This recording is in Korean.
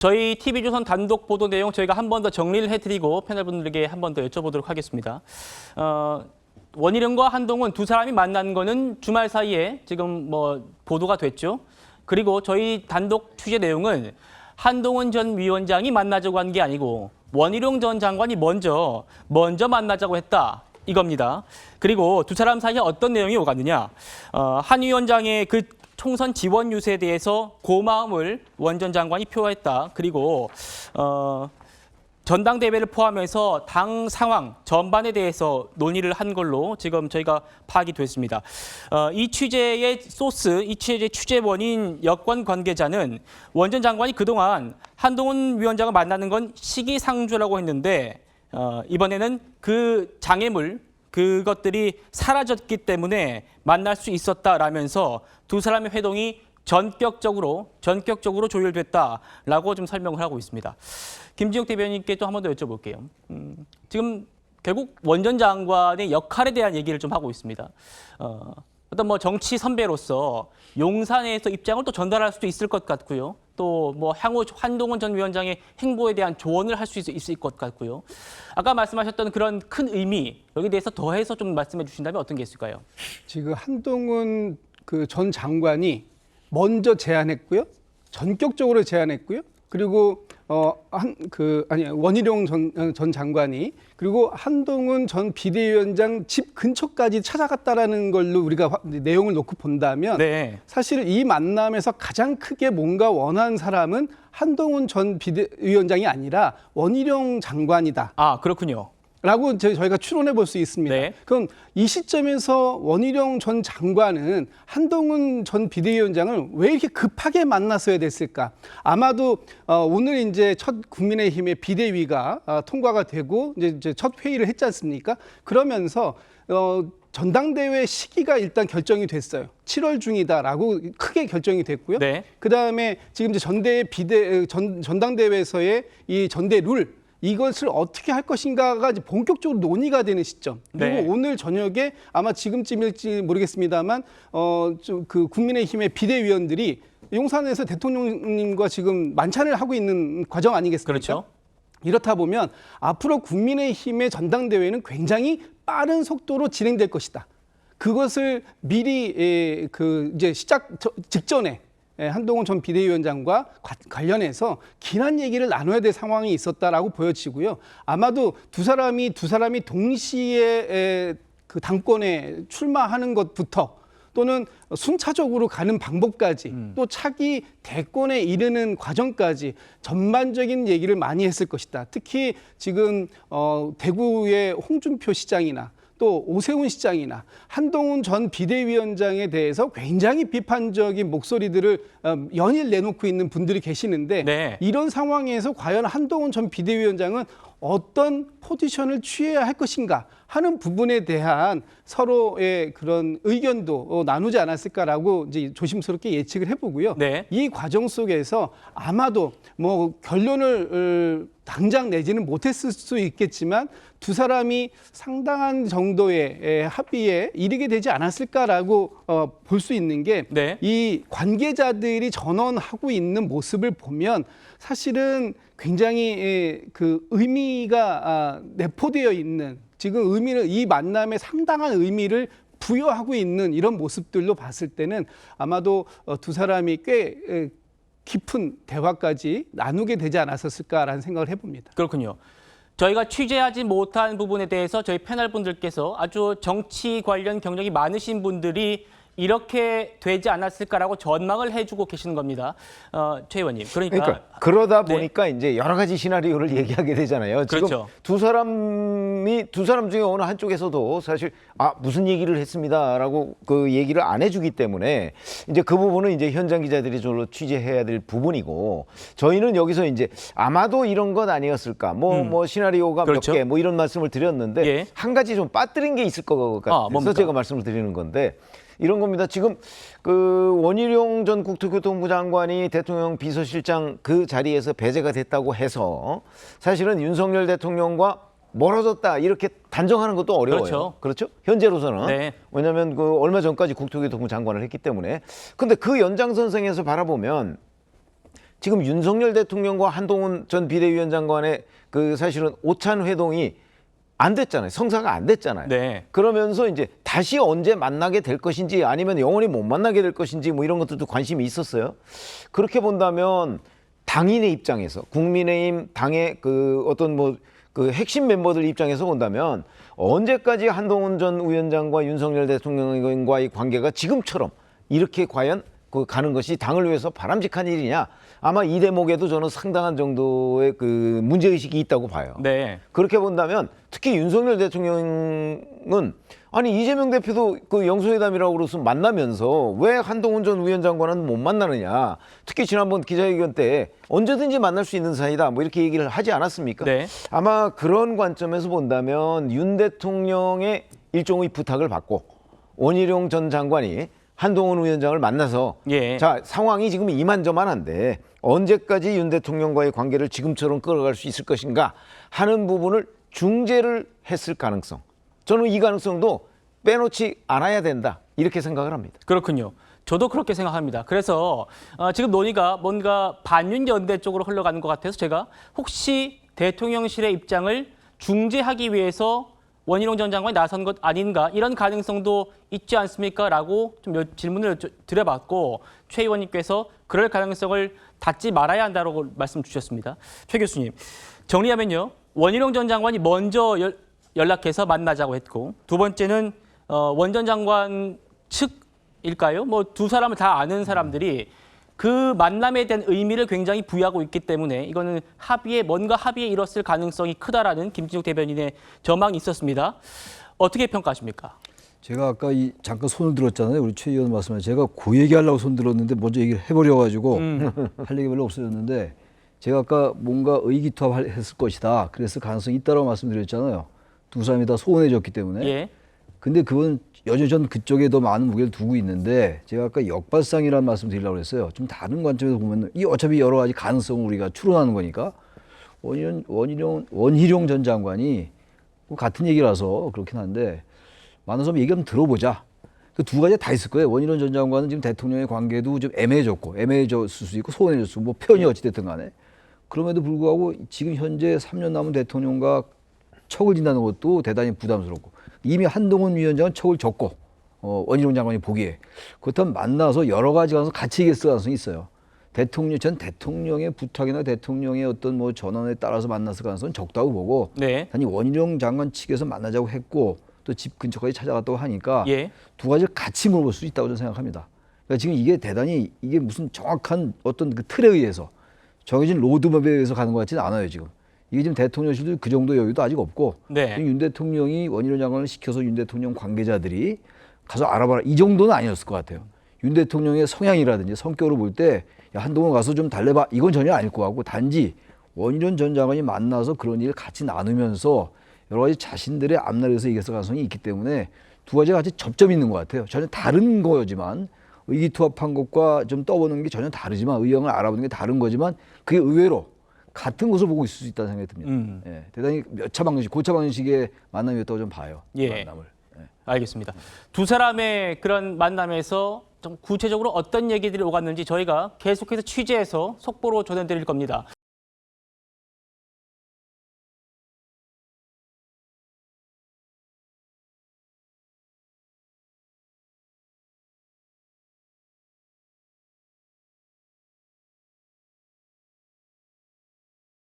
저희 TV조선 단독 보도 내용 저희가 한 번 더 정리를 해드리고 패널분들에게 한 번 더 여쭤보도록 하겠습니다. 원희룡과 한동훈 두 사람이 만난 거는 주말 사이에 지금 보도가 됐죠. 그리고 저희 단독 취재 내용은 한동훈 전 위원장이 만나자고 한 게 아니고 원희룡 전 장관이 먼저 만나자고 했다. 이겁니다. 그리고 두 사람 사이에 어떤 내용이 오갔느냐. 한 위원장의 그 총선 지원 유세에 대해서 고마움을 원 전 장관이 표했다. 그리고 전당대회를 포함해서 당 상황 전반에 대해서 논의를 한 걸로 지금 저희가 파악이 됐습니다. 이 취재의 소스, 이 취재의 취재원인 여권 관계자는 원 전 장관이 그동안 한동훈 위원장을 만나는 건 시기상조라고 했는데 이번에는 그 장애물, 그것들이 사라졌기 때문에 만날 수 있었다라면서 두 사람의 회동이 전격적으로 조율됐다라고 좀 설명을 하고 있습니다. 김지욱 대변인께 또 한 번 더 여쭤볼게요. 지금 결국 원 전 장관의 역할에 대한 얘기를 좀 하고 있습니다. 어떤 정치 선배로서 용산에서 입장을 또 전달할 수도 있을 것 같고요. 또 향후 한동훈 전 위원장의 행보에 대한 조언을 할 수 있을 것 같고요. 아까 말씀하셨던 그런 큰 의미, 여기에 대해서 더해서 좀 말씀해 주신다면 어떤 게 있을까요? 지금 한동훈 그 전 장관이 먼저 제안했고요. 전격적으로 제안했고요. 그리고 원희룡 전 장관이 그리고 한동훈 전 비대위원장 집 근처까지 찾아갔다라는 걸로 우리가 내용을 놓고 본다면 네. 사실 이 만남에서 가장 크게 뭔가 원한 사람은 한동훈 전 비대위원장이 아니라 원희룡 장관이다. 아, 그렇군요. 라고 저희가 추론해 볼 수 있습니다. 네. 그럼 이 시점에서 원희룡 전 장관은 한동훈 전 비대위원장을 왜 이렇게 급하게 만났어야 됐을까? 아마도 오늘 이제 첫 국민의힘의 비대위가 통과가 되고 이제 첫 회의를 했지 않습니까? 그러면서 전당대회 시기가 일단 결정이 됐어요. 7월 중이다라고 크게 결정이 됐고요. 네. 그다음에 지금 이제 전당대회에서의 이 전대 룰 이것을 어떻게 할 것인가가 이제 본격적으로 논의가 되는 시점. 그리고 네. 오늘 저녁에 아마 지금쯤일지 모르겠습니다만 그 국민의힘의 비대위원들이 용산에서 대통령님과 지금 만찬을 하고 있는 과정 아니겠습니까? 그렇죠. 이렇다 보면 앞으로 국민의힘의 전당대회는 굉장히 빠른 속도로 진행될 것이다. 그것을 미리 이제 시작 직전에 한동훈 전 비대위원장과 관련해서 긴한 얘기를 나눠야 될 상황이 있었다라고 보여지고요. 아마도 두 사람이 동시에 그 당권에 출마하는 것부터 또는 순차적으로 가는 방법까지 또 차기 대권에 이르는 과정까지 전반적인 얘기를 많이 했을 것이다. 특히 지금 대구의 홍준표 시장이나 또 오세훈 시장이나 한동훈 전 비대위원장에 대해서 굉장히 비판적인 목소리들을 연일 내놓고 있는 분들이 계시는데 네. 이런 상황에서 과연 한동훈 전 비대위원장은 어떤 포지션을 취해야 할 것인가 하는 부분에 대한 서로의 그런 의견도 나누지 않았을까라고 이제 조심스럽게 예측을 해보고요. 네. 이 과정 속에서 아마도 결론을 당장 내지는 못했을 수 있겠지만 두 사람이 상당한 정도의 합의에 이르게 되지 않았을까라고 볼 수 있는 게 이 관계자들이 전언하고 있는 모습을 보면 사실은 굉장히 그 의미가 내포되어 있는 지금 이 만남에 상당한 의미를 부여하고 있는 이런 모습들로 봤을 때는 아마도 두 사람이 꽤 깊은 대화까지 나누게 되지 않았었을까라는 생각을 해봅니다. 그렇군요. 저희가 취재하지 못한 부분에 대해서 저희 패널 분들께서 아주 정치 관련 경력이 많으신 분들이 이렇게 되지 않았을까라고 전망을 해주고 계시는 겁니다. 최 의원님. 그러니까 그러다 보니까 이제 여러 가지 시나리오를 얘기하게 되잖아요. 지금 그렇죠. 두 사람 중에 어느 한쪽에서도 사실 무슨 얘기를 했습니다라고 그 얘기를 안 해주기 때문에 이제 그 부분은 이제 현장 기자들이 저로 취재해야 될 부분이고 저희는 여기서 이제 아마도 이런 것 아니었을까 뭐 시나리오가 그렇죠. 몇 개 뭐 이런 말씀을 드렸는데 예. 한 가지 좀 빠뜨린 게 있을 것 같아서 제가 말씀을 드리는 건데. 이런 겁니다. 지금 그 원희룡 전 국토교통부 장관이 대통령 비서실장 그 자리에서 배제가 됐다고 해서 사실은 윤석열 대통령과 멀어졌다 이렇게 단정하는 것도 어려워요. 그렇죠? 현재로서는. 네. 왜냐하면 그 얼마 전까지 국토교통부 장관을 했기 때문에. 근데 그 연장선상에서 바라보면 지금 윤석열 대통령과 한동훈 전 비대위원장 간의 그 사실은 오찬 회동이 안 됐잖아요. 성사가 안 됐잖아요. 네. 그러면서 이제 다시 언제 만나게 될 것인지 아니면 영원히 못 만나게 될 것인지 뭐 이런 것들도 관심이 있었어요. 그렇게 본다면 당인의 입장에서 국민의힘 당의 그 어떤 뭐 그 핵심 멤버들 입장에서 본다면 언제까지 한동훈 전 위원장과 윤석열 대통령과의 관계가 지금처럼 이렇게 과연 그 가는 것이 당을 위해서 바람직한 일이냐? 아마 이 대목에도 저는 상당한 정도의 그 문제의식이 있다고 봐요. 네. 그렇게 본다면 특히 윤석열 대통령은 아니 이재명 대표도 그 영수회담이라고 그래서 만나면서 왜 한동훈 전 위원장과는 못 만나느냐. 특히 지난번 기자회견 때 언제든지 만날 수 있는 사이다 뭐 이렇게 얘기를 하지 않았습니까? 네. 아마 그런 관점에서 본다면 윤 대통령의 일종의 부탁을 받고 원희룡 전 장관이 한동훈 위원장을 만나서 예. 자 상황이 지금 이만저만한데 언제까지 윤 대통령과의 관계를 지금처럼 끌어갈 수 있을 것인가 하는 부분을 중재를 했을 가능성, 저는 이 가능성도 빼놓지 않아야 된다 이렇게 생각을 합니다. 그렇군요. 저도 그렇게 생각합니다. 그래서 지금 논의가 뭔가 반윤 연대 쪽으로 흘러가는 것 같아서 제가 혹시 대통령실의 입장을 중재하기 위해서 원희룡 전 장관이 나선 것 아닌가 이런 가능성도 있지 않습니까? 라고 좀 질문을 드려봤고 최 의원님께서 그럴 가능성을 닫지 말아야 한다고 말씀 주셨습니다. 최 교수님, 정리하면요. 원희룡 전 장관이 먼저 연락해서 만나자고 했고 두 번째는 원 전 장관 측일까요? 뭐 두 사람을 다 아는 사람들이 그 만남에 대한 의미를 굉장히 부여하고 있기 때문에 이거는 뭔가 합의에 이뤘을 가능성이 크다라는 김진욱 대변인의 전망이 있었습니다. 어떻게 평가하십니까? 제가 아까 잠깐 손을 들었잖아요. 우리 최 의원 말씀에 제가 그 얘기하려고 손 들었는데 먼저 얘기를 해버려가지고 할 얘기 별로 없어졌는데 제가 아까 뭔가 의기투합했을 것이다. 그래서 가능성이 있다고 말씀드렸잖아요. 두 사람이 다 소원해졌기 때문에. 예. 근데 그건 여전히 전 그쪽에 더 많은 무게를 두고 있는데 제가 아까 역발상이라는 말씀 드리려고 했어요. 좀 다른 관점에서 보면 이 어차피 여러 가지 가능성을 우리가 추론하는 거니까 원희룡 전 장관이 같은 얘기라서 그렇긴 한데 만나서 얘기 한번 들어보자. 그 두 가지 다 있을 거예요. 원희룡 전 장관은 지금 대통령의 관계도 좀 애매해졌을 수도 있고 소원해졌을 수 있고 뭐 편이 어찌됐든 간에 그럼에도 불구하고 지금 현재 3년 남은 대통령과 척을 진다는 것도 대단히 부담스럽고 이미 한동훈 위원장은 척을 졌고 원희룡 장관이 보기에 그렇다면 만나서 여러 가지 가서 같이 얘기했을 가능성이 있어요. 전 대통령의 부탁이나 대통령의 어떤 뭐 전원에 따라서 만났을 가능성은 적다고 보고 네. 단지 원희룡 장관 측에서 만나자고 했고 또 집 근처까지 찾아갔다고 하니까 예. 두 가지를 같이 물어볼 수 있다고 저는 생각합니다. 그러니까 지금 이게 무슨 정확한 어떤 그 틀에 의해서 정해진 로드맵에 의해서 가는 것 같지는 않아요 지금. 이게 지금 대통령실도 그 정도 여유도 아직 없고 네. 지금 윤 대통령이 원희룡 장관을 시켜서 윤 대통령 관계자들이 가서 알아봐라 이 정도는 아니었을 것 같아요. 윤 대통령의 성향이라든지 성격으로 볼 때 한동훈 가서 좀 달래봐 이건 전혀 아닐 것 같고 단지 원희룡 전 장관이 만나서 그런 일을 같이 나누면서 여러 가지 자신들의 앞날에서 얘기했을 가능성이 있기 때문에 두 가지가 같이 접점이 있는 것 같아요. 전혀 다른 거지만 의기투합한 것과 좀 떠보는 게 전혀 다르지만 의형을 알아보는 게 다른 거지만 그게 의외로 같은 것을 보고 있을 수 있다는 생각이 듭니다. 예, 대단히 고차 방식의 만남이었다고 좀 봐요. 예. 만남을. 예. 알겠습니다. 두 사람의 그런 만남에서 좀 구체적으로 어떤 얘기들이 오갔는지 저희가 계속해서 취재해서 속보로 전해드릴 겁니다.